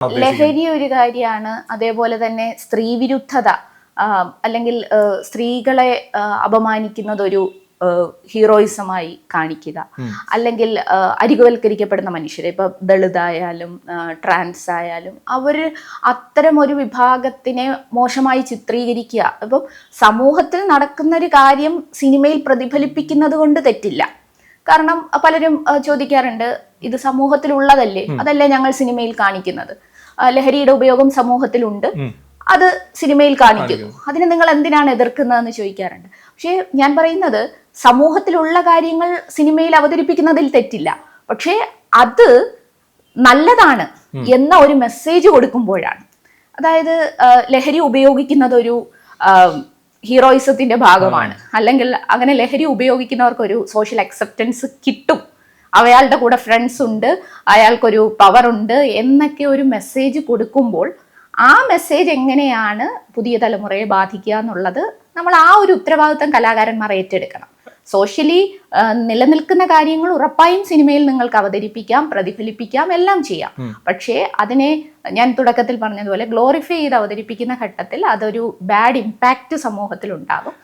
ലഹരി ഒരു കാര്യമാണ്, അതേപോലെ തന്നെ സ്ത്രീവിരുദ്ധത അല്ലെങ്കിൽ സ്ത്രീകളെ അപമാനിക്കുന്നത് ഒരു ഹീറോയിസമായി കാണിക്കുക, അല്ലെങ്കിൽ അരികുവൽക്കരിക്കപ്പെടുന്ന മനുഷ്യരെ, ഇപ്പൊ ദളിതായാലും ട്രാൻസ് ആയാലും അവർ അത്തരം ഒരു വിഭാഗത്തിനെ മോശമായി ചിത്രീകരിക്കുക. ഇപ്പം സമൂഹത്തിൽ നടക്കുന്ന ഒരു കാര്യം സിനിമയിൽ പ്രതിഫലിപ്പിക്കുന്നത് കൊണ്ട് തെറ്റില്ല. കാരണം പലരും ചോദിക്കാറുണ്ട്, ഇത് സമൂഹത്തിലുള്ളതല്ലേ, അതല്ലേ ഞങ്ങൾ സിനിമയിൽ കാണിക്കുന്നത്, ലഹരിയുടെ ഉപയോഗം സമൂഹത്തിലുണ്ട്, അത് സിനിമയിൽ കാണിക്കുന്നു, അതിനെ നിങ്ങൾ എന്തിനാണ് എതിർക്കുന്നതെന്ന് ചോദിക്കാറുണ്ട്. പക്ഷേ ഞാൻ പറയുന്നത്, സമൂഹത്തിലുള്ള കാര്യങ്ങൾ സിനിമയിൽ അവതരിപ്പിക്കുന്നതിൽ തെറ്റില്ല, പക്ഷേ അത് നല്ലതാണ് എന്ന ഒരു മെസ്സേജ് കൊടുക്കുമ്പോഴാണ്. അതായത് ലഹരി ഉപയോഗിക്കുന്നത് ഒരു ഹീറോയിസത്തിന്റെ ഭാഗമാണ്, അല്ലെങ്കിൽ അങ്ങനെ ലഹരി ഉപയോഗിക്കുന്നവർക്ക് ഒരു സോഷ്യൽ അക്സെപ്റ്റൻസ് കിട്ടും, അയാളുടെ കൂടെ ഫ്രണ്ട്സ് ഉണ്ട്, അയാൾക്കൊരു പവർ ഉണ്ട് എന്നൊക്കെ ഒരു മെസ്സേജ് കൊടുക്കുമ്പോൾ ആ മെസ്സേജ് എങ്ങനെയാണ് പുതിയ തലമുറയെ ബാധിക്കുക എന്നുള്ളത് നമ്മൾ ആ ഒരു ഉത്തരവാദിത്തം കലാകാരന്മാർ ഏറ്റെടുക്കണം. സോഷ്യലി നിലനിൽക്കുന്ന കാര്യങ്ങൾ ഉറപ്പായും സിനിമയിൽ നിങ്ങൾക്ക് അവതരിപ്പിക്കാം, പ്രതിഫലിപ്പിക്കാം, എല്ലാം ചെയ്യാം. പക്ഷേ അതിനെ ഞാൻ തുടക്കത്തിൽ പറഞ്ഞതുപോലെ ഗ്ലോറിഫൈ ചെയ്ത് അവതരിപ്പിക്കുന്ന ഘട്ടത്തിൽ അതൊരു ബാഡ് ഇമ്പാക്റ്റ് സമൂഹത്തിൽ ഉണ്ടാകും.